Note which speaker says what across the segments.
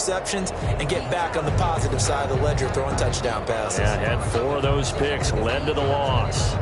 Speaker 1: interceptions and get back on the positive side of the ledger throwing touchdown passes.
Speaker 2: Yeah, had 4 of those picks, led to the loss.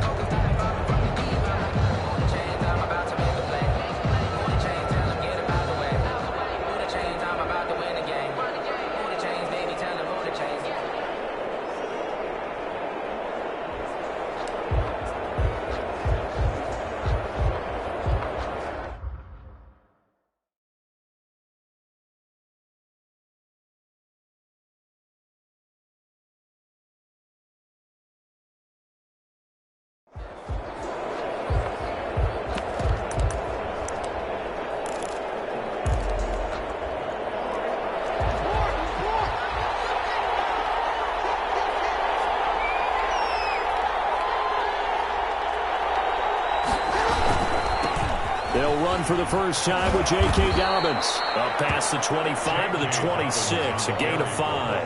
Speaker 2: They'll run for the first time with J.K. Dobbins. Up past the 25 to the 26, a gain of 5.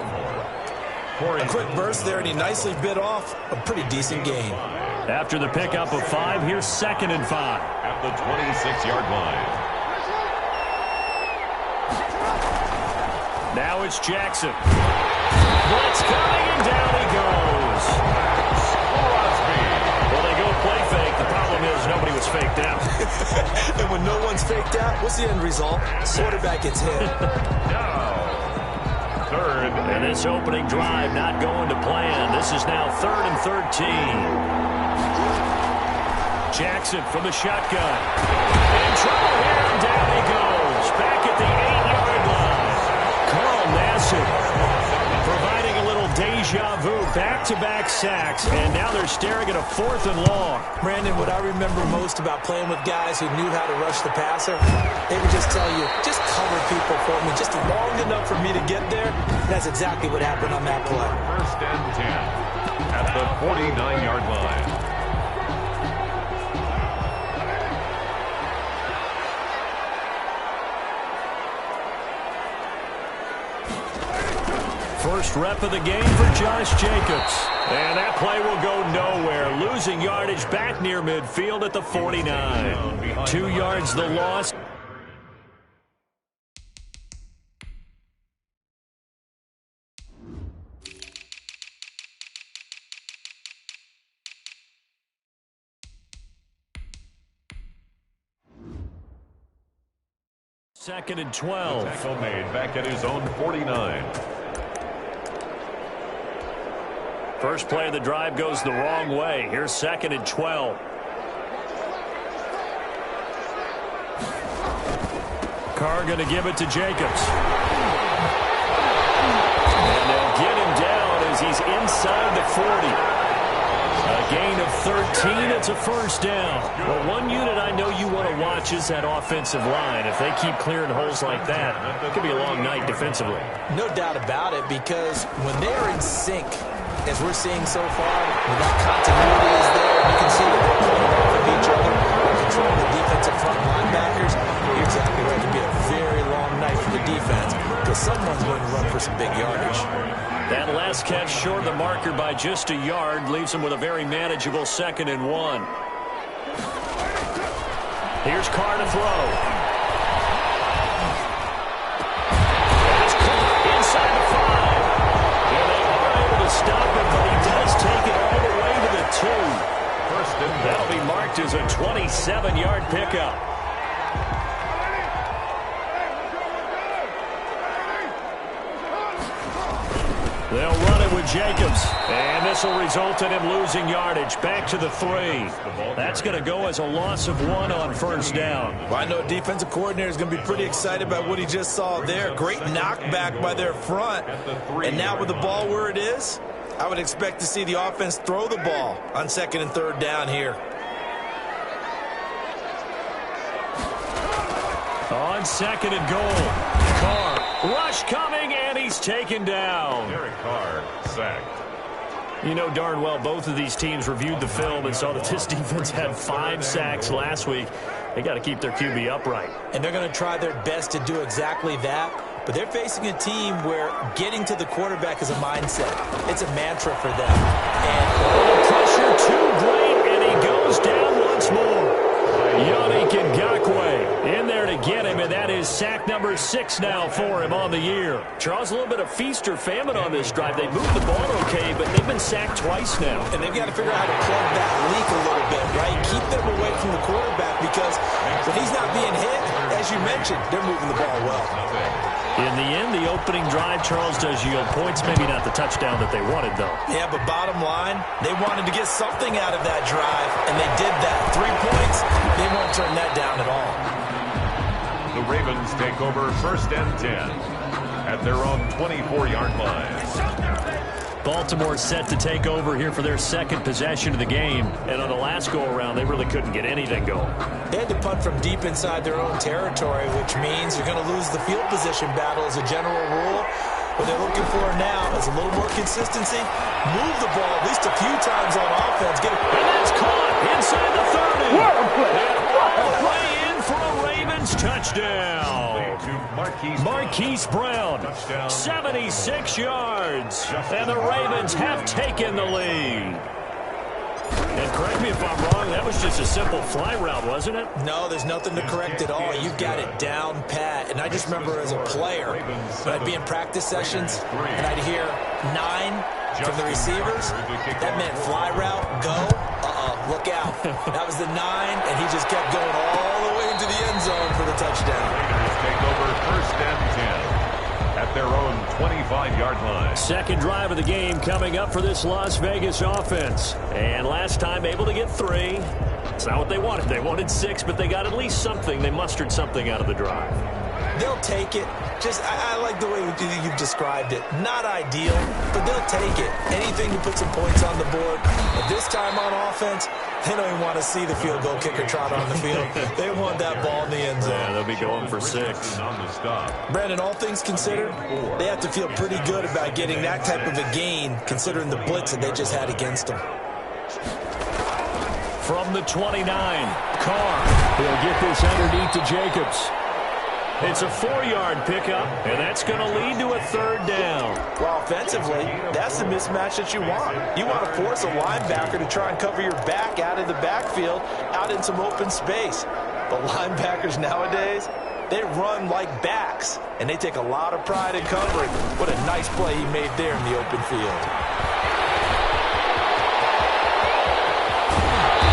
Speaker 1: A quick burst there, and he nicely bit off a pretty decent gain.
Speaker 2: After the pickup of 5, here's 2nd and 5.
Speaker 3: At the 26-yard line.
Speaker 2: Now it's Jackson. Blitz coming, and down he goes. Well, they go play fake. The problem is nobody was faked out.
Speaker 1: And when no one's faked out, what's the end result? Quarterback gets hit.
Speaker 3: Now, 3rd.
Speaker 2: And this opening drive not going to plan. This is now 3rd and 13. Jackson from the shotgun. In trouble here, and down he goes. Back at the 8-yard line. Carl Nassib providing a little deja vu. Back-to-back sacks, and now they're staring at a 4th and long.
Speaker 1: Brandon, what I remember most about playing with guys who knew how to rush the passer, they would just tell you, just cover people for me, just long enough for me to get there. That's exactly what happened on that play.
Speaker 3: 1st and 10 at the 49-yard line.
Speaker 2: First rep of the game for Josh Jacobs. And that play will go nowhere. Losing yardage back near midfield at the 49. 2 yards the loss. Second and 12.
Speaker 3: Tackle made back at his own 49.
Speaker 2: First play of the drive goes the wrong way. Here's 2nd and 12. Carr going to give it to Jacobs. And they'll get him down as he's inside the 40. A gain of 13. It's a first down. Well, one unit I know you want to watch is that offensive line. If they keep clearing holes like that, it could be a long night defensively.
Speaker 1: No doubt about it, because when they're in sync, as we're seeing so far, when that continuity is there, you can see that they're playing off of each other, controlling the defensive front linebackers. You're exactly right. It can be a very long night for the defense because someone's going to run for some big yardage.
Speaker 2: That last catch short of the marker by just a yard leaves them with a very manageable 2nd and 1. Here's Carr to throw. Inside the 5. And they are able to stop him, but he does take it all the way to the 2. That'll be marked as a 27-yard pickup. They'll run it with Jacobs. And this will result in him losing yardage. Back to the 3. That's going to go as a loss of 1 on first down.
Speaker 1: Well, I know defensive coordinator is going to be pretty excited about what he just saw there. Great knockback by their front. And now with the ball where it is, I would expect to see the offense throw the ball on 2nd and 3rd down here.
Speaker 2: On 2nd and goal. Carr. Rush coming, and he's taken down.
Speaker 3: Derek Carr sacked.
Speaker 2: You know darn well both of these teams reviewed the film and saw that this defense had 5 sacks last week. They got to keep their QB upright. And they're going to try their best to do exactly that. But they're facing a team where getting to the quarterback is a mindset. It's a mantra for them. And pressure too great, and he goes down once more. Yannick Ngakoue. In there to get him, and that is sack number 6 now for him on the year. Charles, a little bit of feast or famine on this drive. They moved the ball okay, but they've been sacked twice now.
Speaker 1: And they've got to figure out how to plug that leak a little bit, right? Keep them away from the quarterback because when he's not being hit, as you mentioned, they're moving the ball well.
Speaker 2: In the end, the opening drive, Charles, does yield points. Maybe not the touchdown that they wanted, though.
Speaker 1: Yeah, but bottom line, they wanted to get something out of that drive, and they did that. 3 points, they won't turn that down at all.
Speaker 3: The Ravens take over 1st and 10 at their own 24-yard line.
Speaker 2: Baltimore set to take over here for their second possession of the game. And on the last go-around, they really couldn't get anything going.
Speaker 1: They had to punt from deep inside their own territory, which means you're going to lose the field position battle as a general rule. What they're looking for now is a little more consistency. Move the ball at least a few times on offense. Get it.
Speaker 2: And that's caught inside the 30. And all the way in for a Ravens touchdown. Marquise Brown, 76 yards. And the Ravens have taken the lead. And correct me if I'm wrong, that was just a simple fly route, wasn't it?
Speaker 1: No, there's nothing to correct at all. You've got it down pat. And I just remember as a player, when I'd be in practice sessions, and I'd hear 9 from the receivers, that meant fly route, go, look out. That was the 9, and he just kept going all the way into the end zone for the touchdown.
Speaker 3: Raiders take over 1st and 10 at their own 25-yard line.
Speaker 2: Second drive of the game coming up for this Las Vegas offense. And last time able to get 3. It's not what they wanted. They wanted 6, but they got at least something. They mustered something out of the drive.
Speaker 1: They'll take it. I like the way you've described it. Not ideal, but they'll take it. Anything to put some points on the board. But this time on offense, they don't even want to see the field goal kicker trot on the field. They want that ball in the end zone.
Speaker 2: Yeah, they'll be going for 6.
Speaker 1: Brandon, all things considered, they have to feel pretty good about getting that type of a gain, considering the blitz that they just had against them.
Speaker 2: From the 29, Carr. He'll get this underneath to Jacobs. It's a 4-yard pickup, and that's going to lead to a 3rd down.
Speaker 1: Well, offensively, that's the mismatch that you want. You want to force a linebacker to try and cover your back out of the backfield, out in some open space. But linebackers nowadays, they run like backs, and they take a lot of pride in covering. What a nice play he made there in the open field.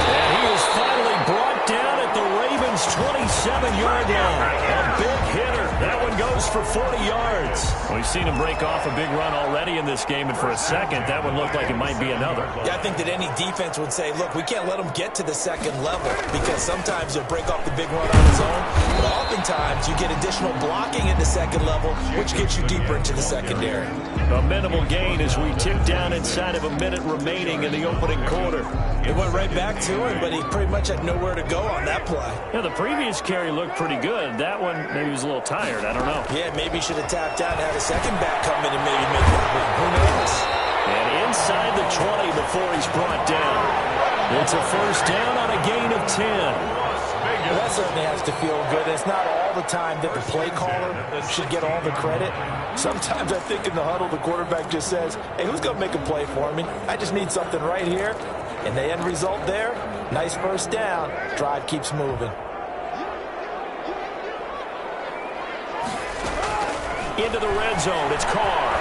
Speaker 2: And he is finally brought down at the Ravens' 27-yard line. A big hitter. That one goes for 40 yards. Well, we've seen him break off a big run already in this game, and for a second, that one looked like it might be another.
Speaker 1: Yeah, I think that any defense would say, look, we can't let him get to the second level because sometimes he'll break off the big run on his own, but oftentimes you get additional blocking at the second level, which gets you deeper into the secondary.
Speaker 2: A minimal gain as we tick down inside of a minute remaining in the opening quarter.
Speaker 1: It went right back to him, but he pretty much had nowhere to go on that play.
Speaker 2: Yeah, the previous carry looked pretty good. That one, maybe he was a little tired. I don't know.
Speaker 1: Yeah, maybe he should have tapped out and had a second back come in and maybe make that run. Who knows?
Speaker 2: And inside the 20 before he's brought down. It's a 1st down on a gain of 10.
Speaker 1: Well, that certainly has to feel good. It's not all the time that the play caller should get all the credit. Sometimes I think in the huddle, the quarterback just says, hey, who's going to make a play for me? I just need something right here. And the end result there, nice 1st down. Drive keeps moving.
Speaker 2: Into the red zone, it's Carr.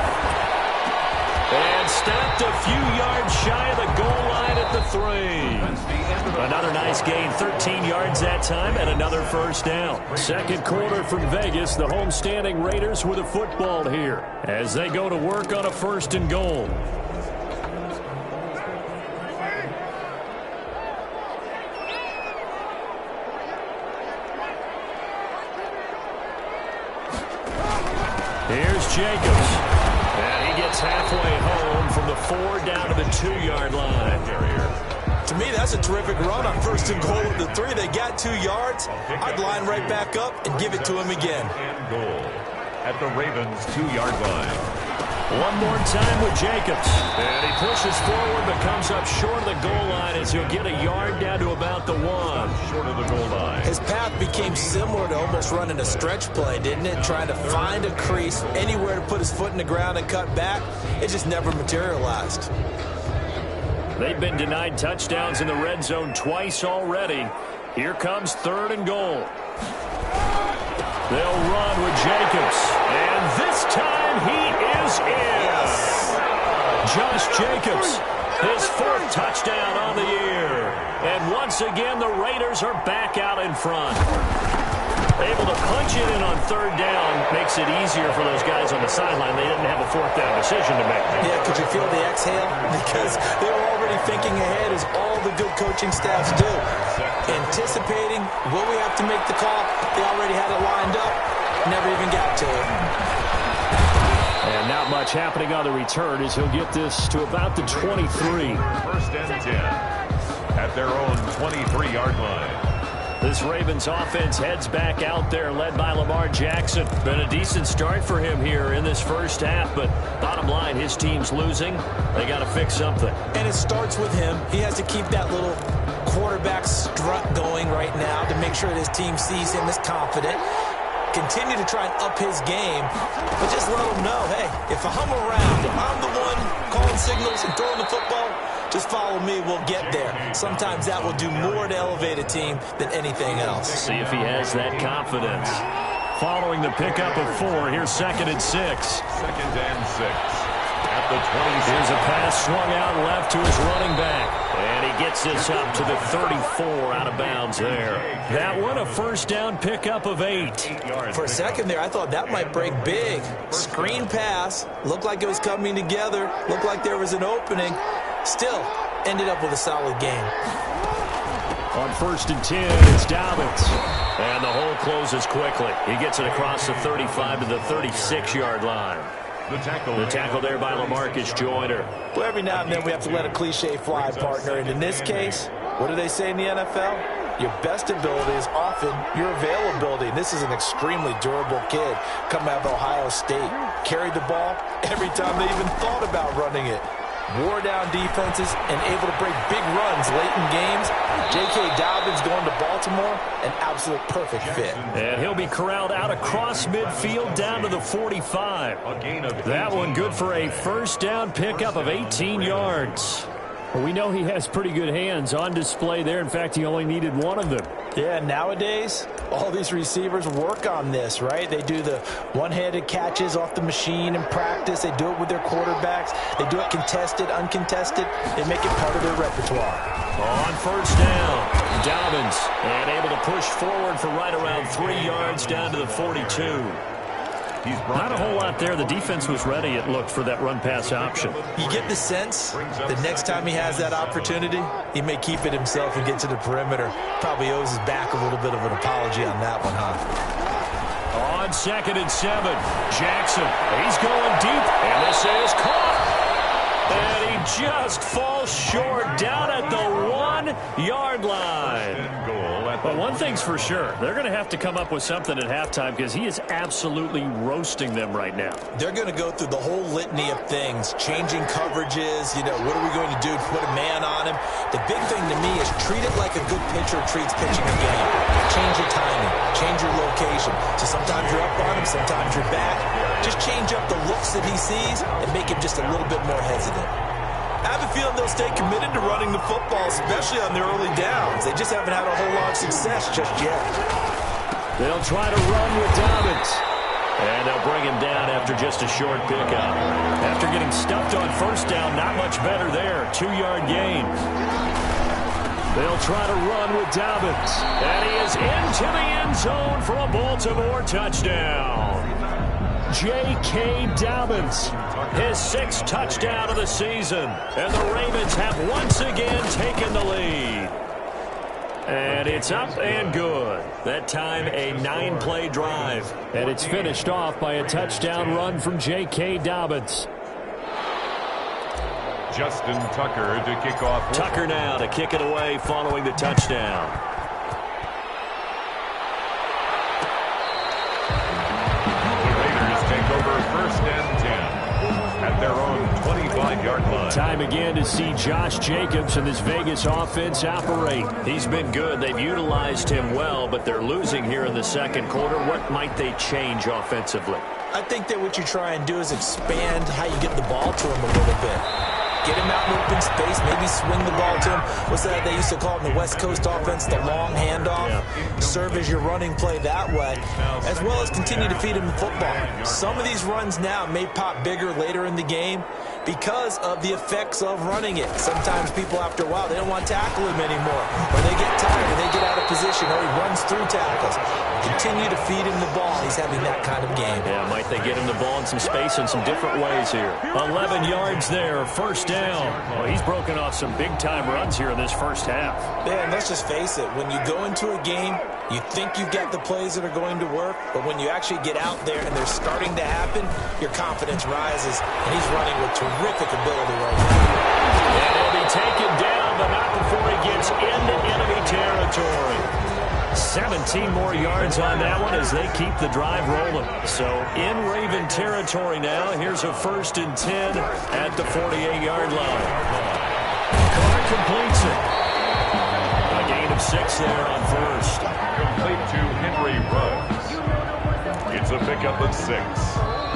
Speaker 2: And stopped a few yards shy of the goal line at the 3. Another nice gain, 13 yards that time, and another 1st down. Second quarter from Vegas, the homestanding Raiders with a football here as they go to work on a 1st and goal. Here's Jacobs. And he gets halfway home from the 4 down to the 2-yard line.
Speaker 1: To me, that's a terrific run on 1st and goal at the 3. They got 2 yards. I'd line right back up and give it to him again.
Speaker 3: And goal at the Ravens' 2-yard line.
Speaker 2: One more time with Jacobs. And he pushes forward but comes up short of the goal line as he'll get a yard down to about the 1.
Speaker 3: Short of the goal line.
Speaker 1: His path became similar to almost running a stretch play, didn't it? Trying to find a crease, anywhere to put his foot in the ground and cut back. It just never materialized.
Speaker 2: They've been denied touchdowns in the red zone twice already. Here comes 3rd and goal. They'll run with Jacobs. And this time he is in.
Speaker 1: Yes.
Speaker 2: Josh Jacobs, his 4th touchdown on the year. And once again, the Raiders are back out in front. Able to punch it in on 3rd down makes it easier for those guys on the sideline. They didn't have a 4th down decision to make.
Speaker 1: Yeah, could you feel the exhale? Because they were already thinking ahead, as all the good coaching staffs do. Anticipating, will we have to make the call? They already had it lined up. Never even got to it.
Speaker 2: And not much happening on the return as he'll get this to about the 23.
Speaker 3: 1st and 10 at their own 23-yard line.
Speaker 2: This Ravens offense heads back out there, led by Lamar Jackson. Been a decent start for him here in this first half, but bottom line, his team's losing. They got to fix something.
Speaker 1: And it starts with him. He has to keep that little quarterback strut going right now to make sure that his team sees him as confident. Continue to try and up his game, but just let him know, hey, if I'm around, if I'm the one calling signals and throwing the football, just follow me, we'll get there. Sometimes that will do more to elevate a team than anything else.
Speaker 2: See if he has that confidence. Following the pickup of 4, here's 2nd and 6.
Speaker 3: 2nd and 6 at the 26.
Speaker 2: Here's a pass swung out left to his running back. And he gets this up to the 34 out of bounds there. That one, a 1st down pickup of 8.
Speaker 1: For a second there, I thought that might break big. Screen pass. Looked like it was coming together. Looked like there was an opening. Still, ended up with a solid game.
Speaker 2: On 1st and 10, it's Dobbins. And the hole closes quickly. He gets it across the 35 to the 36-yard line. The tackle there by LaMarcus Joyner.
Speaker 1: Well, every now and then we have to let a cliche fly, partner. And in this case, what do they say in the NFL? Your best ability is often your availability. And this is an extremely durable kid coming out of Ohio State. Carried the ball every time they even thought about running it. Wore down defenses and able to break big runs late in games. J.K. Dobbins going to Baltimore, an absolute perfect fit.
Speaker 2: And he'll be corralled out across midfield down to the 45. That one good for a 1st down pickup of 18 yards. Well, we know he has pretty good hands on display there. In fact, he only needed one of them.
Speaker 1: Yeah, nowadays, all these receivers work on this, right? They do the one-handed catches off the machine in practice. They do it with their quarterbacks. They do it contested, uncontested. They make it part of their repertoire.
Speaker 2: On 1st down, Dobbins, and able to push forward for right around 3 yards down to the 42. Not a whole lot there. The defense was ready, it looked, for that run-pass option.
Speaker 1: You get the sense that next time he has that opportunity, he may keep it himself and get to the perimeter. Probably owes his back a little bit of an apology on that one, huh?
Speaker 2: On 2nd and 7, Jackson, he's going deep, and this is caught. And he just falls short down at the 1-yard line. But one thing's for sure, they're going to have to come up with something at halftime because he is absolutely roasting them right now.
Speaker 1: They're going to go through the whole litany of things, changing coverages, what are we going to do to put a man on him? The big thing to me is treat it like a good pitcher treats pitching a game. Change your timing, change your location. So sometimes you're up on him, sometimes you're back. Just change up the looks that he sees and make him just a little bit more hesitant. I have a feeling they'll stay committed to running the football, especially on their early downs. They just haven't had a whole lot of success just yet.
Speaker 2: They'll try to run with Dobbins. And they'll bring him down after just a short pickup. After getting stuffed on 1st down, not much better there. 2-yard gain. They'll try to run with Dobbins. And he is into the end zone for a Baltimore touchdown. J.K. Dobbins, his 6th touchdown of the season. And the Ravens have once again taken the lead. And it's up and good. That time a 9-play drive. And it's finished off by a touchdown run from J.K. Dobbins.
Speaker 3: Justin Tucker to kick off.
Speaker 2: Tucker now to kick it away following the touchdown.
Speaker 3: Over 1st and 10 at their own 25-yard line.
Speaker 2: Time again to see Josh Jacobs and this Vegas offense operate. He's been good. They've utilized him well, but they're losing here in the 2nd quarter. What might they change offensively?
Speaker 1: I think that what you try and do is expand how you get the ball to him a little bit. get him out in open space, maybe swing the ball to him. What's that they used to call it in the West Coast offense, the long handoff? Yeah. Serve as your running play that way, as well as continue to feed him the football. Some of these runs now may pop bigger later in the game because of the effects of running it. Sometimes people, after a while, they don't want to tackle him anymore, or they get tired, or they get out of position, or he runs through tackles. Continue to feed him the ball. He's having that kind of game.
Speaker 2: Yeah, might they get him the ball in some space in some different ways here. 11 yards there, first down. Well, he's broken off some big-time runs here in this first half.
Speaker 1: Man, let's just face it. When you go into a game, you think you've got the plays that are going to work, but when you actually get out there and they're starting to happen, your confidence rises, and he's running with terrific ability right now.
Speaker 2: And he'll be taken down, but not before he gets into enemy territory. 17 more yards on that one as they keep the drive rolling. So in Raven territory now. Here's a 1st and 10 at the 48-yard line. Carr completes it. A gain of 6 there on first.
Speaker 3: Complete to Henry Ruggs. It's a pickup of 6.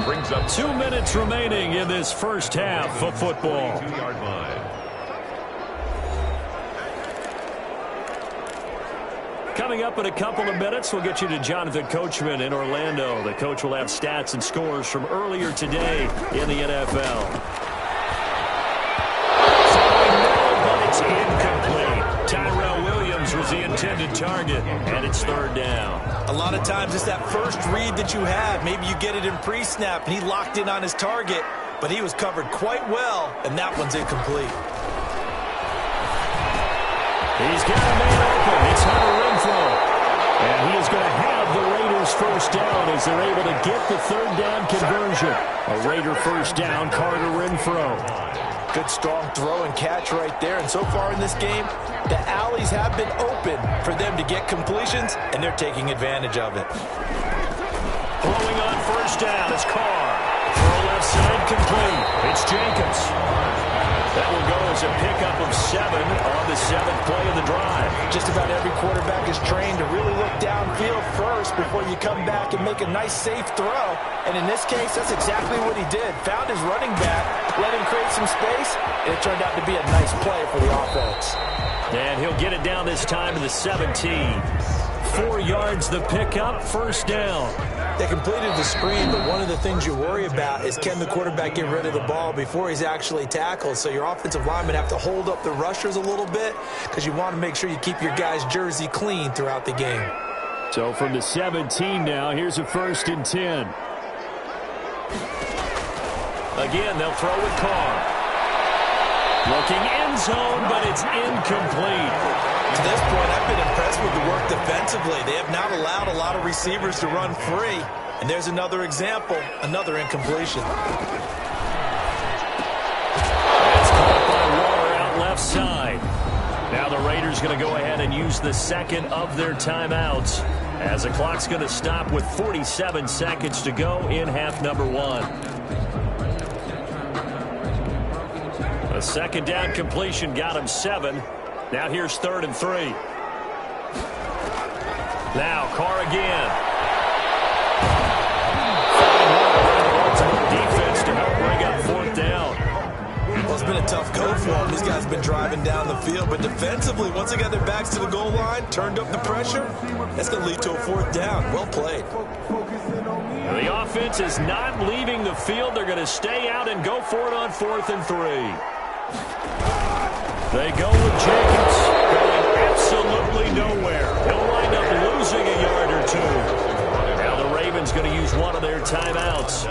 Speaker 3: Brings up
Speaker 2: 2 minutes remaining in this first half of football.
Speaker 3: 2-yard line.
Speaker 2: Coming up in a couple of minutes, we'll get you to Jonathan Coachman in Orlando. The coach will have stats and scores from earlier today in the NFL. But it's incomplete. Tyrell Williams was the intended target, and it's 3rd down.
Speaker 1: A lot of times it's that first read that you have. Maybe you get it in pre-snap, and he locked in on his target, but he was covered quite well, and that one's incomplete.
Speaker 2: He's got a man open. It's Hunter Renfrow. And he is going to have the Raiders first down as they're able to get the 3rd down conversion. A Raider first down, Carter Renfrow.
Speaker 1: Good strong throw and catch right there. And so far in this game, the alleys have been open for them to get completions, and they're taking advantage of it.
Speaker 2: Throwing on first down is Carr. Throw left side complete. It's Jacobs. That will go as a pickup of 7 on the 7th play of the drive.
Speaker 1: Just about every quarterback is trained to really look downfield first before you come back and make a nice, safe throw. And in this case, that's exactly what he did. Found his running back, let him create some space, and it turned out to be a nice play for the offense.
Speaker 2: And he'll get it down this time to the 17. 4 yards the pickup, first down.
Speaker 1: They completed the screen, but one of the things you worry about is can the quarterback get rid of the ball before he's actually tackled. So your offensive linemen have to hold up the rushers a little bit because you want to make sure you keep your guy's jersey clean throughout the game.
Speaker 2: So from the 17 now, here's a 1st and 10. Again, they'll throw with Carr. Looking end zone, but it's incomplete.
Speaker 1: To this point, I've been impressed with the work defensively. They have not allowed a lot of receivers to run free. And there's another example, another incompletion.
Speaker 2: That's caught by Waller out left side. Now the Raiders going to go ahead and use the 2nd of their timeouts as the clock's going to stop with 47 seconds to go in half number 1. A 2nd down completion got him 7. Now here's 3rd and 3. Now Carr again. Defense to help bring up 4th down.
Speaker 1: Well, it's been a tough go for them. These guys have been driving down the field, but defensively, once they got their backs to the goal line, turned up the pressure, that's going to lead to a 4th down. Well played.
Speaker 2: The offense is not leaving the field. They're going to stay out and go for it on 4th and 3. They go with Jacobs, going absolutely nowhere. He'll wind up losing a yard or 2. Now the Ravens going to use one of their timeouts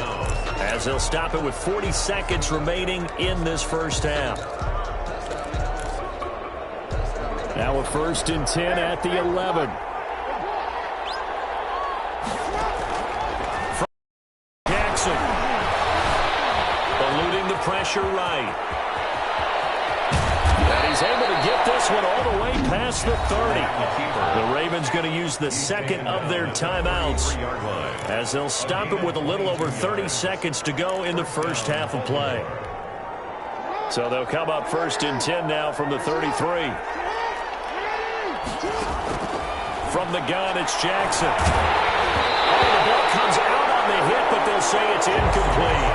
Speaker 2: as they'll stop it with 40 seconds remaining in this first half. Now a 1st and 10 at the 11. Jackson eluding the pressure right. He's able to get this one all the way past the 30. The Ravens going to use the 2nd of their timeouts as they'll stop it with a little over 30 seconds to go in the first half of play. So they'll come up 1st and 10 now from the 33. From the gun, it's Jackson. Oh, the ball comes out on the hit, but they'll say it's incomplete.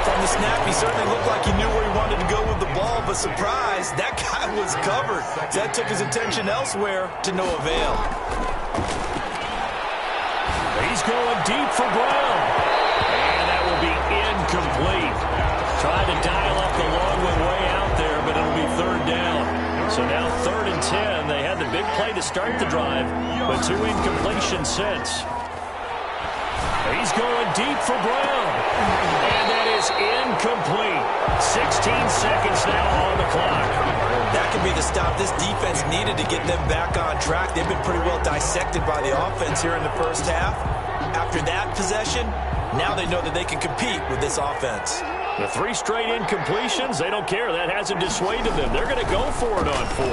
Speaker 1: From the snap, he certainly looked like he knew where he wanted to go with the ball, but surprise, that guy was covered. That took his attention elsewhere to no avail.
Speaker 2: He's going deep for Brown. And that will be incomplete. Trying to dial up the long one way out there, but it'll be third down. So now 3rd and 10. They had the big play to start the drive, but 2 incompletions since. He's going deep for Brown. And that is incomplete. 16 seconds now on the clock.
Speaker 1: That could be the stop this defense needed to get them back on track. They've been pretty well dissected by the offense here in the first half. After that possession, now they know that they can compete with this offense.
Speaker 2: The 3 straight incompletions, they don't care. That hasn't dissuaded them. They're going to go for it on 4.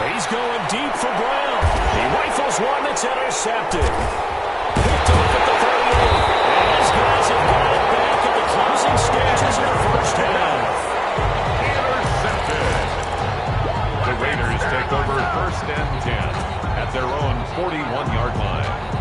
Speaker 2: He's going deep for Brown. He rifles one that's intercepted. Picked off at the 38. And his guys have got it back at the closing stages of the first half.
Speaker 3: Intercepted. The Raiders take over 1st and 10 at their own 41-yard line.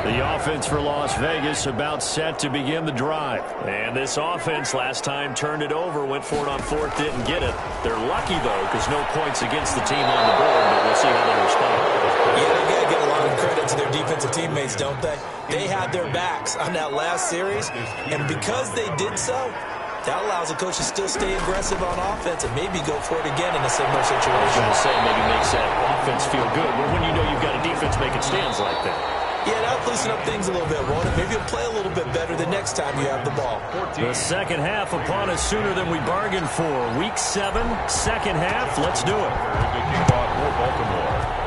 Speaker 2: The offense for Las Vegas about set to begin the drive. And this offense last time turned it over, went for it on 4th, didn't get it. They're lucky, though, because no points against the team on the board, but we'll see how they respond.
Speaker 1: Yeah, they got to give a lot of credit to their defensive teammates, don't they? They had their backs on that last series, and because they did so, that allows the coach to still stay aggressive on offense and maybe go for it again in a similar situation.
Speaker 2: I was going to say, maybe makes that offense feel good, but when you know you've got a defense making stands like that.
Speaker 1: Yeah, that'll loosen up things a little bit, won't it? Maybe you'll play a little bit better the next time you have the ball.
Speaker 2: The second half upon us sooner than we bargained for. Week 7, second half. Let's do it.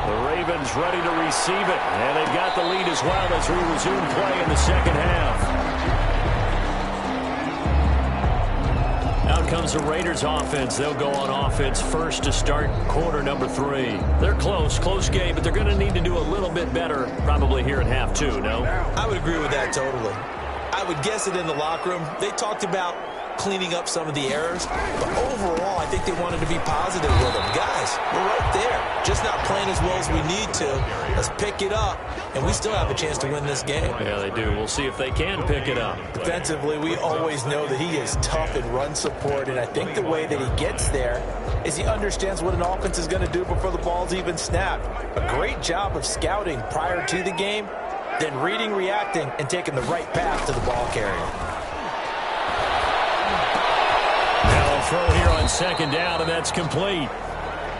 Speaker 2: The Ravens ready to receive it, and they've got the lead as well as we resume play in the second half. Out comes the Raiders offense. They'll go on offense first to start quarter number 3. They're close game, but they're going to need to do a little bit better probably here in half 2, no?
Speaker 1: I would agree with that totally. I would guess it in the locker room. They talked about cleaning up some of the errors, but overall, I think they wanted to be positive with them. Guys, we're right there. Just not playing as well as we need to. Let's pick it up, and we still have a chance to win this game.
Speaker 2: Yeah, they do. We'll see if they can pick it up.
Speaker 1: Defensively, we always know that he is tough in run support, and I think the way that he gets there is he understands what an offense is going to do before the ball's even snapped. A great job of scouting prior to the game, then reading, reacting, and taking the right path to the ball carrier.
Speaker 2: Throw here on second down, and that's complete.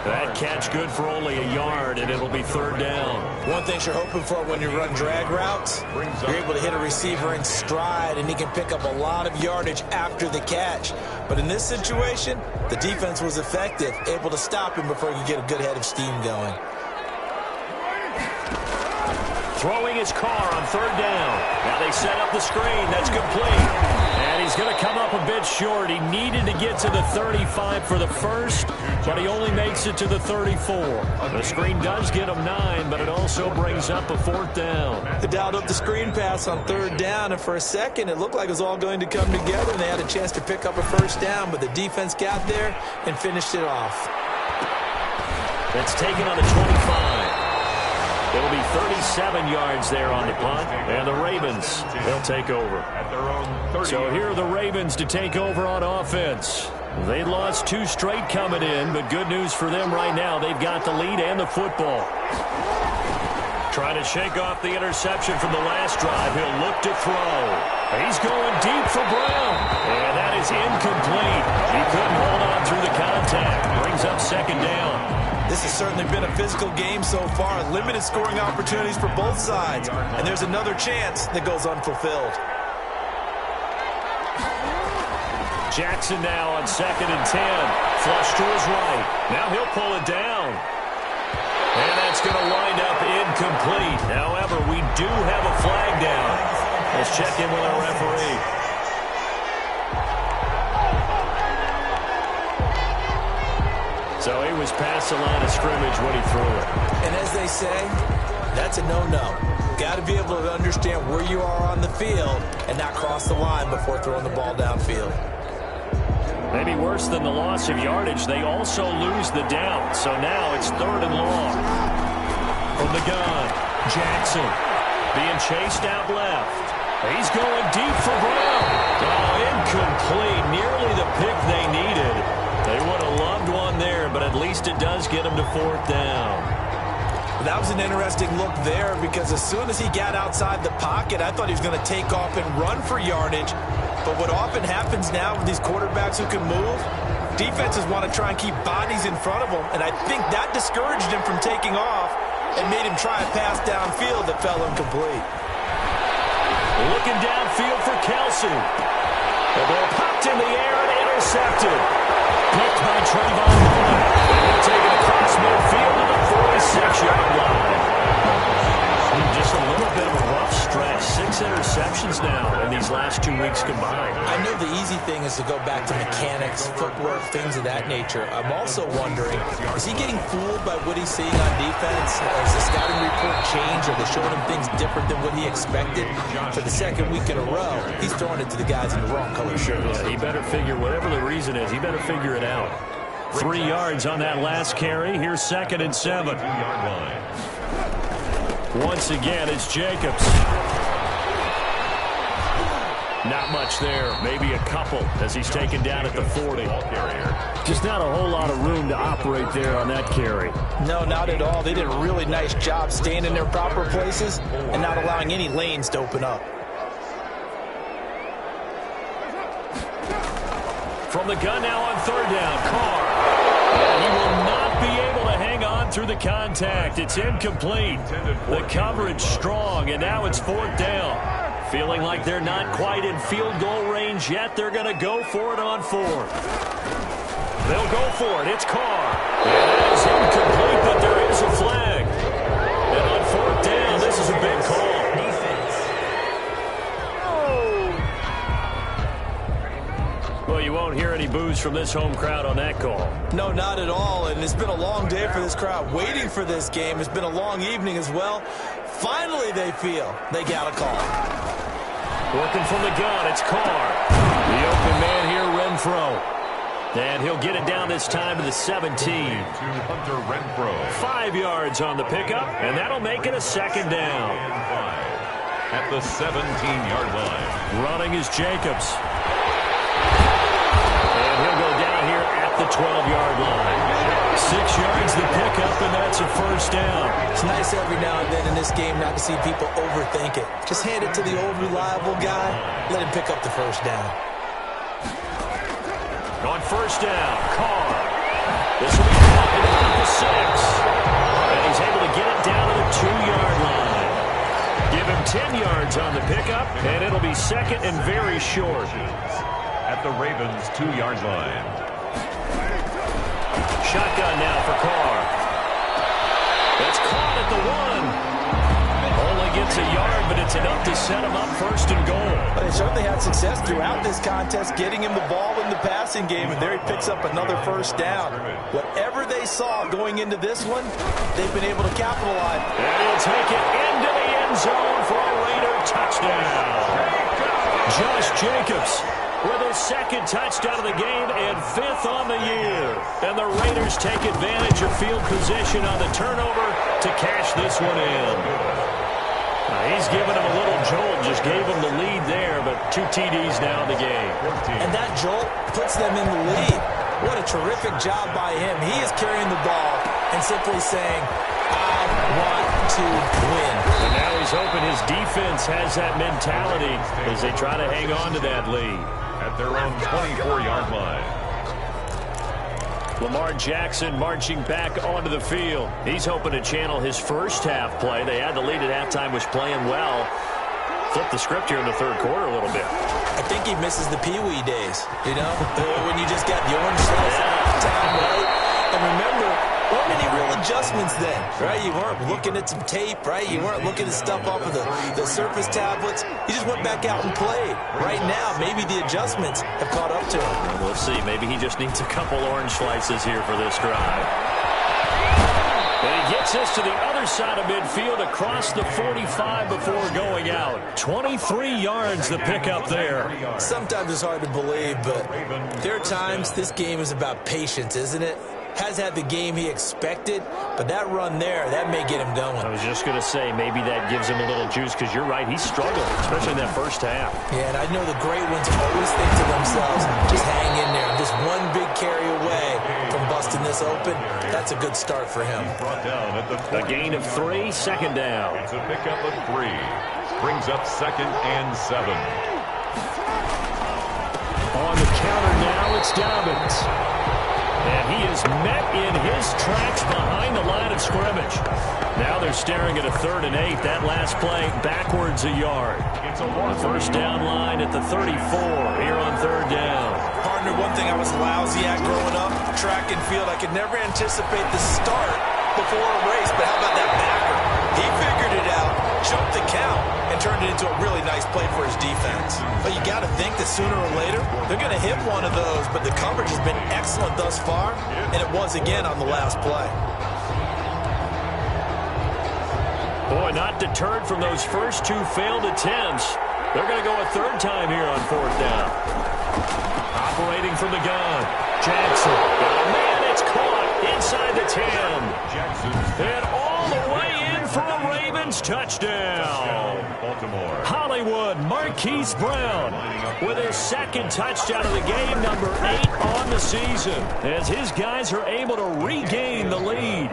Speaker 2: That catch good for only a yard, and it'll be third down.
Speaker 1: One thing you're hoping for when you run drag routes, you're able to hit a receiver in stride, and he can pick up a lot of yardage after the catch. But in this situation, the defense was effective, able to stop him before he could get a good head of steam going.
Speaker 2: Throwing his car on third down. Now they set up the screen. That's complete. And he's going to come up a bit short. He needed to get to the 35 for the first, but he only makes it to the 34. The screen does get him 9, but it also brings up a 4th down.
Speaker 1: They dialed up the screen pass on third down, and for a second it looked like it was all going to come together, and they had a chance to pick up a first down, but the defense got there and finished it off.
Speaker 2: That's taken on the 25. It'll be 37 yards there on the punt, and the Ravens, they'll take over. So here are the Ravens to take over on offense. They lost 2 straight coming in, but good news for them right now. They've got the lead and the football. Trying to shake off the interception from the last drive. He'll look to throw. He's going deep for Brown, and that is incomplete. He couldn't hold on through the contact. Brings up second down.
Speaker 1: This has certainly been a physical game so far. Limited scoring opportunities for both sides. And there's another chance that goes unfulfilled.
Speaker 2: Jackson now on 2nd and 10. Flush to his right. Now he'll pull it down. And that's going to wind up incomplete. However, we do have a flag down. Let's check in with our referee. So he was past the line of scrimmage when he threw it.
Speaker 1: And as they say, that's a no-no. Got to be able to understand where you are on the field and not cross the line before throwing the ball downfield.
Speaker 2: Maybe worse than the loss of yardage, they also lose the down. So now it's 3rd and long. From the gun, Jackson being chased out left. He's going deep for Brown. Oh, incomplete. Nearly the pick they needed. They would have loved one there, but at least it does get them to 4th down.
Speaker 1: That was an interesting look there because as soon as he got outside the pocket, I thought he was going to take off and run for yardage. But what often happens now with these quarterbacks who can move, defenses want to try and keep bodies in front of them, and I think that discouraged him from taking off and made him try a pass downfield that fell incomplete.
Speaker 2: Looking downfield for Kelsey. The ball popped in the air and intercepted. Picked by Trayvon Mullen. They'll take it across midfield to the 46-yard line. Just a little bit of a rough stretch. 6 interceptions now in these last 2 weeks combined.
Speaker 1: I know the easy thing is to go back to mechanics, footwork, things of that nature. I'm also wondering, is he getting fooled by what he's seeing on defense? Has the scouting report changed? Are they showing him things different than what he expected? For the second week in a row, he's throwing it to the guys in the wrong color shirts.
Speaker 2: Yeah, he better figure, whatever the reason is, he better figure it out. 3 yards on that last carry. Here's 2nd and 7. Once again, it's Jacobs. Not much there. Maybe a couple as he's taken down at the 40. Just not a whole lot of room to operate there on that carry.
Speaker 1: No, not at all. They did a really nice job staying in their proper places and not allowing any lanes to open up.
Speaker 2: From the gun now on 3rd down, Carr. And he will not be able to hang on through the contact. It's incomplete. The coverage strong, and now it's 4th down. Feeling like they're not quite in field goal range yet. They're going to go for it on 4th. They'll go for it. It's Carr. And that is incomplete, but there is a flag. And on 4th down, this is a big call. Well, you won't hear any boos from this home crowd on that call.
Speaker 1: No, not at all. And it's been a long day for this crowd waiting for this game. It's been a long evening as well. Finally, they feel they got a call.
Speaker 2: Working from the gun, it's Carr. The open man here, Renfro. And he'll get it down this time to the 17.
Speaker 3: To Hunter Renfro.
Speaker 2: 5 yards on the pickup, and that'll make it a 2nd down.
Speaker 3: At the 17-yard line.
Speaker 2: Running is Jacobs. And he'll go down here at the 12-yard line. 6 yards the pickup, and that's a 1st down.
Speaker 1: It's nice every now and then in this game not to see people overthink it. Just hand it to the old reliable guy. Let him pick up the 1st down.
Speaker 2: On 1st down, Carr. This will be caught at about the 6. And he's able to get it down to the 2-yard line. Give him 10 yards on the pickup, and it'll be 2nd and very short.
Speaker 3: At the Ravens' 2-yard line.
Speaker 2: Shotgun now for Carr. That's caught at the 1. Only gets a yard, but it's enough to set him up 1st and goal.
Speaker 1: But they certainly had success throughout this contest, getting him the ball in the passing game, and there he picks up another 1st down. Whatever they saw going into this one, they've been able to capitalize.
Speaker 2: And he'll take it into the end zone for a Raider touchdown. Josh Jacobs with his 2nd touchdown of the game and 5th on the year. And the Raiders take advantage of field position on the turnover to cash this one in. He's given him a little jolt, just gave him the lead there, but 2 TDs now in the game.
Speaker 1: And that jolt puts them in the lead. What a terrific job by him. He is carrying the ball and simply saying, I want to win.
Speaker 2: And now he's hoping his defense has that mentality as they try to hang on to that lead.
Speaker 3: At their own 24-yard line.
Speaker 2: Lamar Jackson marching back onto the field. He's hoping to channel his first half play. They had the lead at halftime, was playing well. Flip the script here in the 3rd quarter a little bit.
Speaker 1: I think he misses the Pee-wee days, you know, when you just got the orange slice at halftime, right? And remember, there weren't any real adjustments then, right? You weren't looking at some tape, right? You weren't looking at stuff off of the surface tablets. You just went back out and played. Right now, maybe the adjustments have caught up to him.
Speaker 2: We'll see. Maybe he just needs a couple orange slices here for this drive. And he gets us to the other side of midfield across the 45 before going out. 23 yards the pickup there.
Speaker 1: Sometimes it's hard to believe, but there are times this game is about patience, isn't it? has had the game he expected, but that run there, that may get him going.
Speaker 2: I was just going to say, maybe that gives him a little juice, because you're right, he struggled, especially in that first half.
Speaker 1: Yeah, and I know the great ones always think to themselves, just hang in there. Just one big carry away from busting this open. That's a good start for him.
Speaker 2: A gain of 3, second down.
Speaker 3: It's a pickup of 3. Brings up 2nd and 7.
Speaker 2: On the counter now, it's Dobbins. And he is met in his tracks behind the line of scrimmage. Now they're staring at a 3rd and 8. That last play backwards a yard. It's a first down line at the 34 here on 3rd down.
Speaker 1: Partner, one thing I was lousy at growing up, track and field, I could never anticipate the start before a race, but how about that backer? He figured it out, jumped the count, and turned it into a really nice play for his defense. But you got to think that sooner or later, they're going to hit one of those, but the coverage has been excellent thus far, and it was again on the last play.
Speaker 2: Boy, not deterred from those first 2 failed attempts. They're going to go a 3rd time here on 4th down. Operating from the gun, Jackson. Oh, man, it's caught inside the 10. And all the way in for a Ravens touchdown.
Speaker 3: Baltimore.
Speaker 2: Hollywood Marquise Brown with his 2nd touchdown of the game, number 8 on the season, as his guys are able to regain the lead.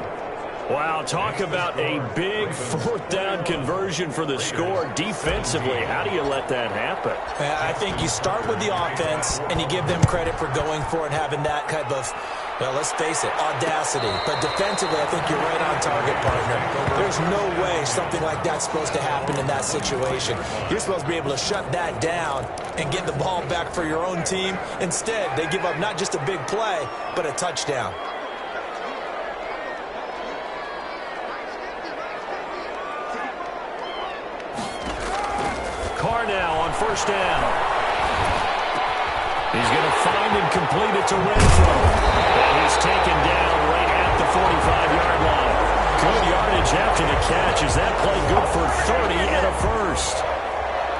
Speaker 2: Wow, talk about a big 4th down conversion for the score. Defensively, how do you let that happen?
Speaker 1: I think you start with the offense, and you give them credit for going for it and having that kind of, well, let's face it, audacity. But defensively, I think you're right on target, partner. There's no way something like that's supposed to happen in that situation. You're supposed to be able to shut that down and get the ball back for your own team. Instead, they give up not just a big play, but a touchdown.
Speaker 2: Carr now on 1st down. He's going to find and complete it to Renfro. And he's taken down right at the 45-yard line. Good yardage after the catch. Is that play good for 30 and a first?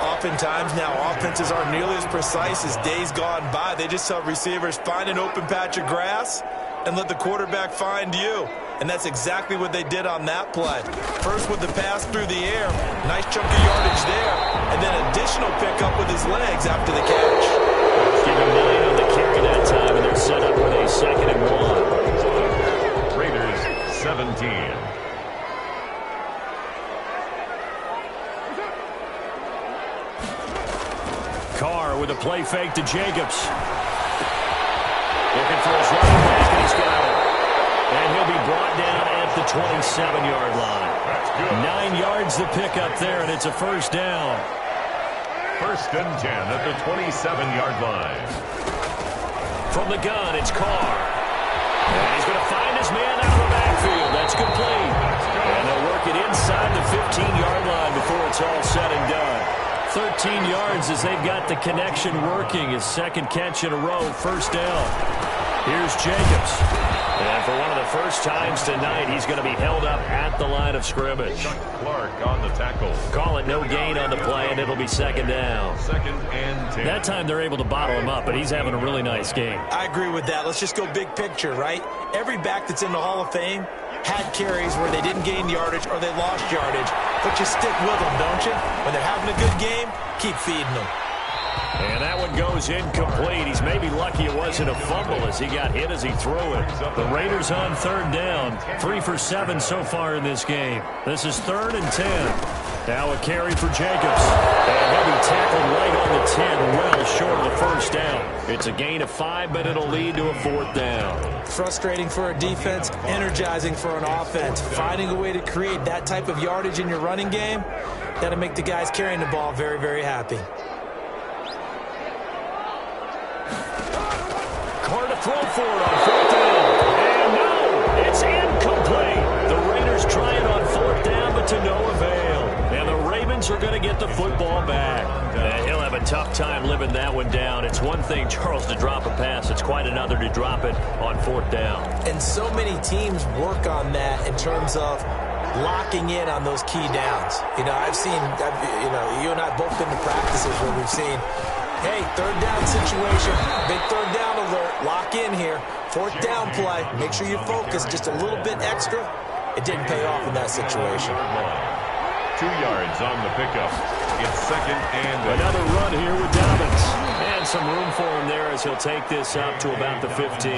Speaker 1: Oftentimes now, offenses aren't nearly as precise as days gone by. They just have receivers find an open patch of grass and let the quarterback find you. And that's exactly what they did on that play. First with the pass through the air. Nice chunk of yardage there. And then additional pickup with his legs after the catch.
Speaker 2: Give him 9 on the carry that time, and they're set up with a 2nd and 1.
Speaker 3: Raiders 17.
Speaker 2: Carr with a play fake to Jacobs. Looking for his running back, and he's got it. And he'll be brought down at the 27-yard line.
Speaker 3: That's good.
Speaker 2: 9 yards the pickup there, and it's a first down.
Speaker 3: 1st and 10 at the 27-yard line.
Speaker 2: From the gun, it's Carr. And he's going to find his man out of the backfield. That's complete. And they'll work it inside the 15-yard line before it's all said and done. 13 yards as they've got the connection working. His 2nd catch in a row, 1st down. Here's Jacobs. And for one of the first times tonight, he's going to be held up at the line of scrimmage.
Speaker 3: Clark on the tackle.
Speaker 2: Call it no gain on the play, and it'll be 2nd down.
Speaker 3: 2nd and 10.
Speaker 2: That time they're able to bottle him up, but he's having a really nice game.
Speaker 1: I agree with that. Let's just go big picture, right? Every back that's in the Hall of Fame had carries where they didn't gain yardage or they lost yardage. But you stick with them, don't you? When they're having a good game, keep feeding them.
Speaker 2: And that one goes incomplete. He's maybe lucky it wasn't a fumble as he got hit as he threw it. The Raiders on 3rd down. 3 for 7 so far in this game. This is 3rd and 10. Now a carry for Jacobs. And he'll be tackled right on the 10, well short of the first down. It's a gain of 5, but it'll lead to a 4th down.
Speaker 1: Frustrating for a defense, energizing for an offense. Finding a way to create that type of yardage in your running game, that'll make the guys carrying the ball very, very happy.
Speaker 2: Carr to throw for it on 4th down. And no, it's incomplete. The Raiders try it on 4th down, but to no avail. And the Ravens are going to get the football back. He'll have a tough time living that one down. It's one thing, Charles, to drop a pass. It's quite another to drop it on 4th down.
Speaker 1: And so many teams work on that in terms of locking in on those key downs. You know, I've seen, you know, you and I have both been to practices where we've seen Hey, third down situation. Big third down alert. Lock in here. Fourth down play. Make sure you focus just a little bit extra. It didn't pay off in that situation.
Speaker 3: 2 yards on the pickup. It's second and
Speaker 2: another run here with Dobbins. And some room for him there as he'll take this up to about the 15.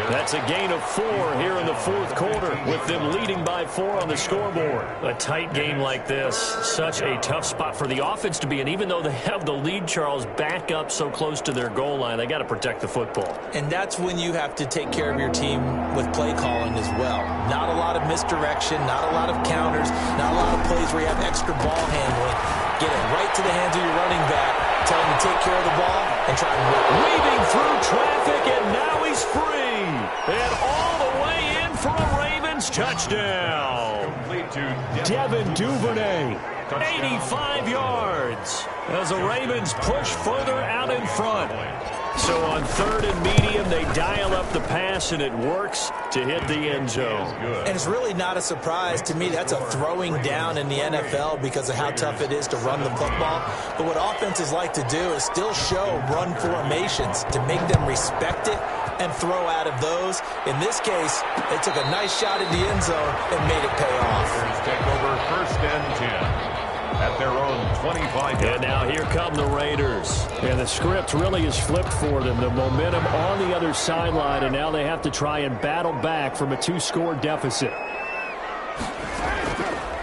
Speaker 2: That's a gain of 4 here in the fourth quarter with them leading by 4 on the scoreboard. A tight game like this, such a tough spot for the offense to be in. Even though they have the lead, Charles, back up so close to their goal line, they got to protect the football.
Speaker 1: And that's when you have to take care of your team with play calling as well. Not a lot of misdirection, not a lot of counters, not a lot of plays where you have extra ball handling. Get it right to the hands of your running back. Tell him to take care of the ball and try to win.
Speaker 2: Weaving through traffic, and now he's free. And all the way in for a Ravens touchdown. Devin Duvernay, 85 yards. As the Ravens push further out in front. So on third and medium, they dial up the pass, and it works to hit the end zone.
Speaker 1: And it's really not a surprise to me. That's a throwing down in the NFL because of how tough it is to run the football. But what offenses like to do is still show run formations to make them respect it and throw out of those. In this case, they took a nice shot at the end zone and made it pay off.
Speaker 3: Take over first and 10. At their own 25.
Speaker 2: And now here come the Raiders. And the script really is flipped for them. The momentum on the other sideline, and now they have to try and battle back from a 2-score deficit.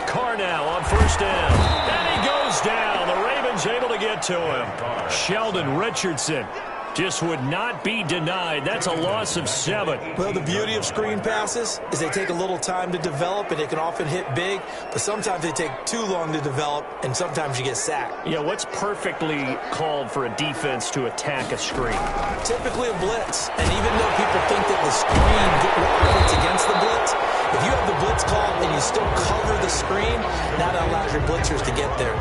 Speaker 2: Carr now on first down. And he goes down. The Ravens able to get to him. Sheldon Richardson just would not be denied. That's a loss of 7.
Speaker 1: Well, the beauty of screen passes is they take a little time to develop, and they can often hit big, but sometimes they take too long to develop, and sometimes you get sacked.
Speaker 2: Yeah, what's perfectly called for a defense to attack a screen?
Speaker 1: Typically a blitz, and even though people think that the screen operates against the blitz, if you have the blitz called and you still cover the screen, that allows your blitzers to get there.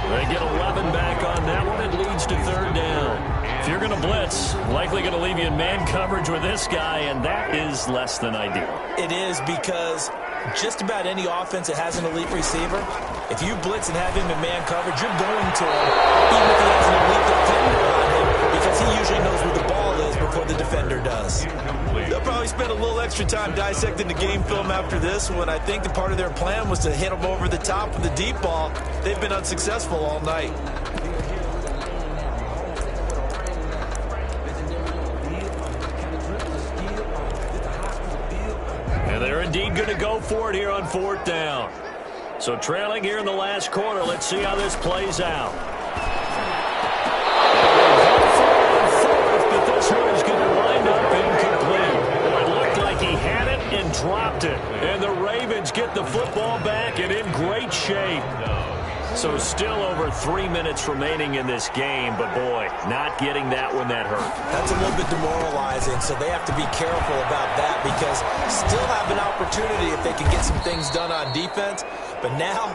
Speaker 2: They get 11 back on that one. It leads to third down. If you're going to blitz, likely going to leave you in man coverage with this guy, and that is less than ideal.
Speaker 1: It is because just about any offense that has an elite receiver, if you blitz and have him in man coverage, you're going to him, even if he has an elite defender on him, because he usually knows where the ball is before the defender does. They'll probably spend a little extra time dissecting the game film after this one. I think the part of their plan was to hit him over the top with the deep ball. They've been unsuccessful all night.
Speaker 2: And they're indeed going to go for it here on fourth down. So trailing here in the last quarter, let's see how this plays out. But this one is going to wind up incomplete. It looked like he had it and dropped it. And the Ravens get the football back and in great shape. So still over 3 minutes remaining in this game, but boy, not getting that one that hurt.
Speaker 1: That's a little bit demoralizing, so they have to be careful about that because still have an opportunity if they can get some things done on defense. But now,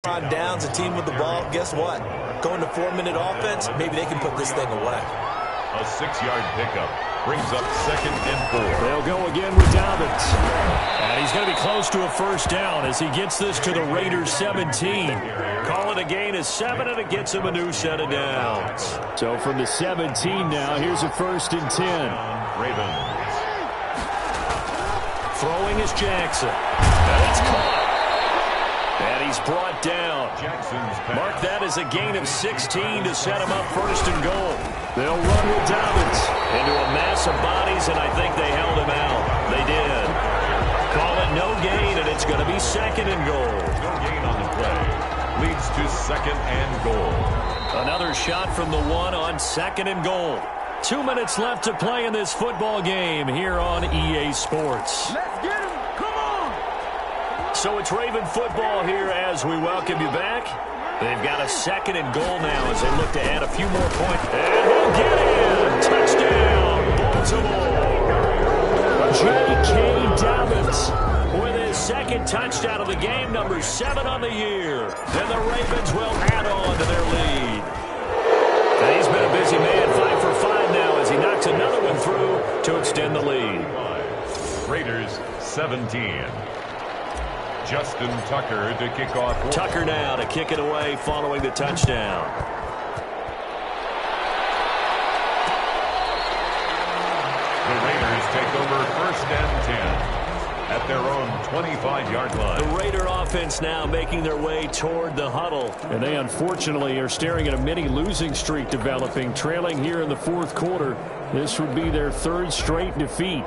Speaker 1: on downs, a team with the ball, guess what? Going to 4-minute offense, maybe they can put this thing away.
Speaker 3: A 6-yard pickup brings up second and 4.
Speaker 2: They'll go again with Dobbins. And he's going to be close to a first down as he gets this to the Raiders 17. Call it a gain of 7, and it gets him a new set of downs. So from the 17 now, here's a first and 10.
Speaker 3: Ravens.
Speaker 2: Throwing is Jackson. And it's caught. And he's brought down. Mark that as a gain of 16 to set him up first and goal. They'll run with Dobbins into a mass of bodies, and I think they held him out. They did. Call it no gain, and it's going to be second and goal.
Speaker 3: No gain on the play. Leads to second and goal.
Speaker 2: Another shot from the 1 on second and goal. 2 minutes left to play in this football game here on EA Sports.
Speaker 4: Let's get him. Come on.
Speaker 2: So it's Raven football here as we welcome you back. They've got a second and goal now as they look to add a few more points. And he'll get in. Touchdown, Baltimore. J.K. Dobbins with his second touchdown of the game, number 7 on the year. And the Ravens will add on to their lead. And he's been a busy man, 5 for 5 now as he knocks another one through to extend the lead.
Speaker 3: Raiders 17. Justin Tucker to kick off.
Speaker 2: Tucker now to kick it away following the touchdown.
Speaker 3: take over first and 10 at their own 25-yard line.
Speaker 2: The Raider offense now making their way toward the huddle. And they unfortunately are staring at a mini losing streak developing, trailing here in the fourth quarter. This would be their third straight defeat.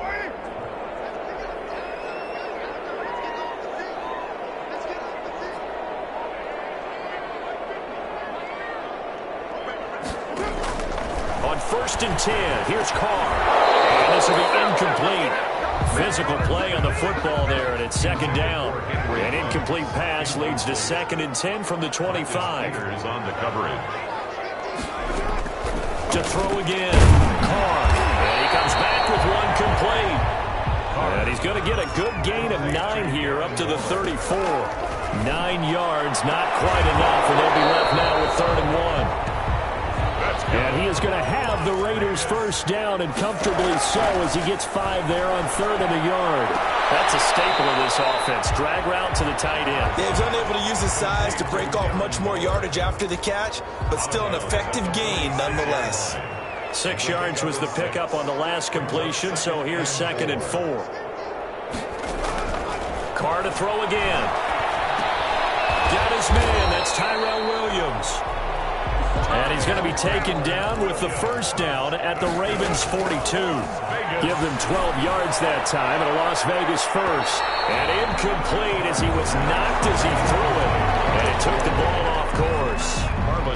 Speaker 2: On 1st and 10, here's Carr. And this will be incomplete. Physical play on the football there, and it's 2nd down. An incomplete pass leads to 2nd and 10 from the 25.
Speaker 3: On the coverage.
Speaker 2: To throw again. Carr. And he comes back with one complete. And he's going to get a good gain of 9 here up to the 34. 9 yards, not quite enough, and they'll be left now with 3rd and 1. And he is going to have the Raiders first down, and comfortably so, as he gets 5 there on 3rd and a yard. That's a staple of this offense. Drag route to the tight end.
Speaker 1: Yeah, he's unable to use his size to break off much more yardage after the catch, but still an effective gain nonetheless.
Speaker 2: 6 yards was the pickup on the last completion, so here's 2nd and 4. Carr to throw again. Got his man. That's Tyrell Williams. And he's going to be taken down with the first down at the Ravens' 42. Give them 12 yards that time, and a Las Vegas first. And incomplete as he was knocked as he threw it. And it took the ball off course.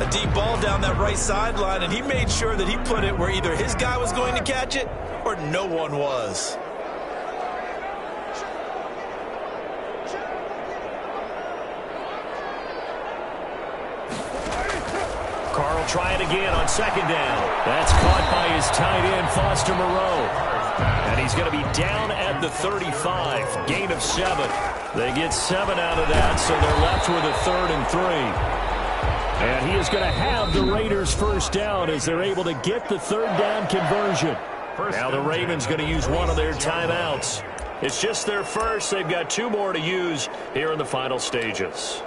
Speaker 1: A deep ball down that right sideline, and he made sure that he put it where either his guy was going to catch it or no one was.
Speaker 2: Try it again on 2nd down. That's caught by his tight end, Foster Moreau. And he's going to be down at the 35. Gain of 7. They get 7 out of that, so they're left with a 3rd and 3. And he is going to have the Raiders first down as they're able to get the 3rd down conversion. Now the Ravens going to use one of their timeouts. It's just their first. They've got 2 more to use here in the final stages.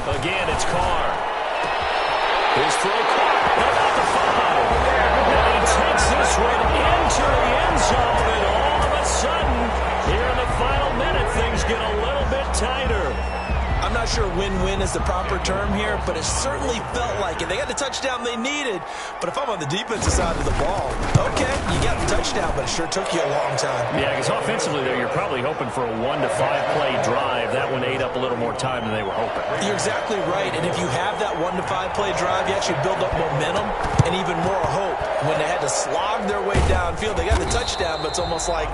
Speaker 2: Again, it's Carr. His throw caught about the 5. And he takes this one into the end zone, and all of a sudden, here in the final minute, things get a little bit tighter.
Speaker 1: I'm not sure win-win is the proper term here, but it certainly felt like it. They got the touchdown they needed, but if I'm on the defensive side of the ball, okay, you got the touchdown, but it sure took you a long time.
Speaker 2: Yeah, because offensively there, you're probably hoping for a 1 to 5 play drive. That one ate up a little more time than they were hoping.
Speaker 1: You're exactly right, and if you have that 1 to 5 play drive, you actually build up momentum and even more hope. When they had to slog their way downfield, they got the touchdown, but it's almost like,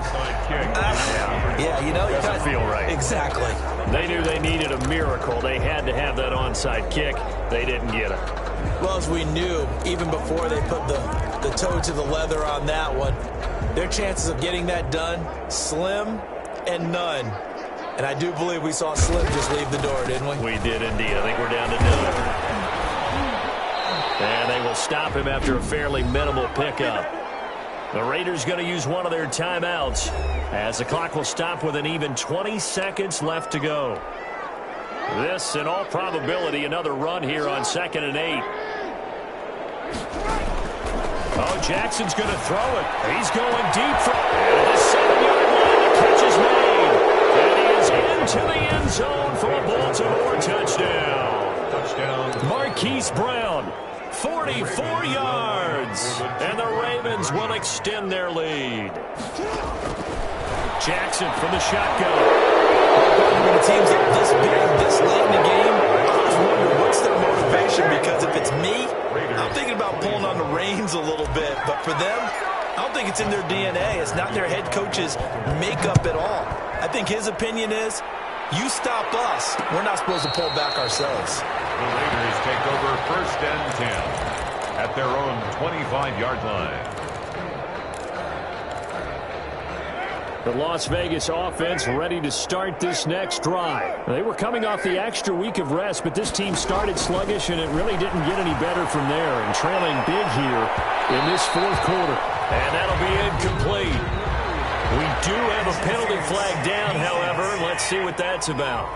Speaker 1: yeah, you know,
Speaker 2: doesn't feel right.
Speaker 1: Exactly.
Speaker 2: They knew they needed a miracle. They had to have that onside kick. They didn't get it.
Speaker 1: Well, as we knew, even before they put the toe to the leather on that one, their chances of getting that done, slim and none. And I do believe we saw Slim just leave the door, didn't we?
Speaker 2: We did indeed. I think we're down to none. And they will stop him after a fairly minimal pickup. The Raiders going to use one of their timeouts as the clock will stop with an even 20 seconds left to go. This, in all probability, another run here on 2nd and 8. Oh, Jackson's going to throw it. He's going deep for the 7-yard line. The catch is made. And he is into the end zone for a Baltimore touchdown.
Speaker 3: Touchdown.
Speaker 2: Marquise Brown, 44 yards. And the Ravens will extend their lead. Jackson from the shotgun.
Speaker 1: When a team's up this big, this late in the game, I always wonder what's their motivation, because if it's me, I'm thinking about pulling on the reins a little bit. But for them, I don't think it's in their DNA. It's not their head coach's makeup at all. I think his opinion is, you stop us, we're not supposed to pull back ourselves.
Speaker 3: The Raiders take over 1st and 10 at their own 25-yard line.
Speaker 2: The Las Vegas offense ready to start this next drive. They were coming off the extra week of rest, but this team started sluggish, and it really didn't get any better from there, and trailing big here in this fourth quarter. And that'll be incomplete. We do have a penalty flag down, however. Let's see what that's about.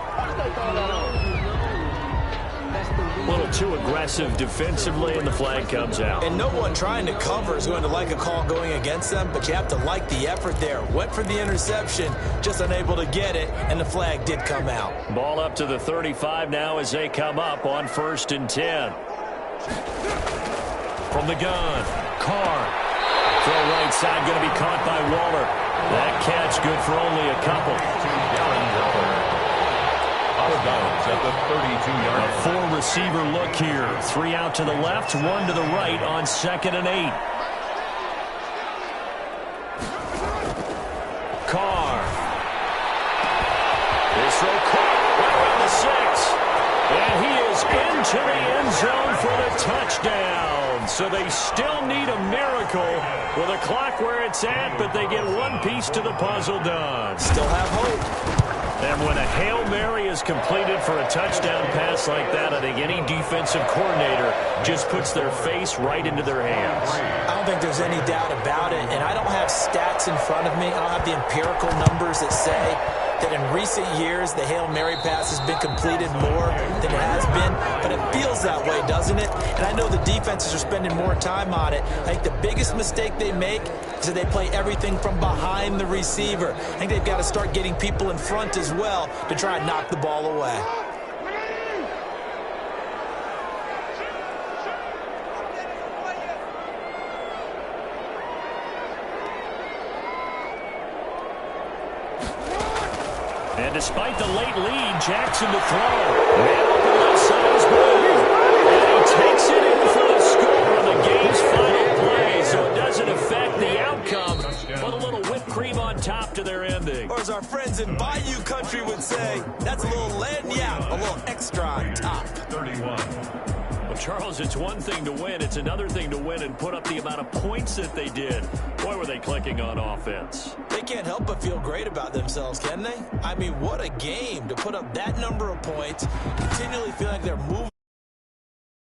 Speaker 2: A little too aggressive defensively, and the flag comes out.
Speaker 1: And no one trying to cover is going to like a call going against them, but you have to like the effort there. Went for the interception, just unable to get it, and the flag did come out.
Speaker 2: Ball up to the 35 now as they come up on 1st and 10. From the gun, Carr. Throw right side, going to be caught by Waller. That catch good for only a couple.
Speaker 3: Out of bounds at the 32-yard line.
Speaker 2: A four-receiver look here. 3 out to the left, 1 to the right on 2nd and 8. Carr. This throw caught right around the 6. And he is into the end zone for the touchdown. So they still need a miracle with a clock where it's at, but they get one piece to the puzzle done.
Speaker 1: Still have hope.
Speaker 2: And when a Hail Mary is completed for a touchdown pass like that, I think any defensive coordinator just puts their face right into their hands.
Speaker 1: I don't think there's any doubt about it, and I don't have stats in front of me. I don't have the empirical numbers that say that in recent years the Hail Mary pass has been completed more than it has been, but it feels that way, doesn't it? And I know the defenses are spending more time on it. I think the biggest mistake they make is that they play everything from behind the receiver. I think they've got to start getting people in front as well to try and knock the ball away.
Speaker 2: And despite the late lead, Jackson to throw. Man open left side is good. And he takes it in for the score on the game's final play. So it doesn't affect the outcome, but a little whipped cream on top to their ending.
Speaker 1: Or as our friends in Bayou Country would say, that's a little lagniappe, a little extra on top.
Speaker 3: 31.
Speaker 2: Well, Charles, it's one thing to win. It's another thing to win and put up the amount of points that they did. Boy, were they clicking on offense.
Speaker 1: They can't help but feel great about themselves, can they? I mean, what a game to put up that number of points, continually feel like they're moving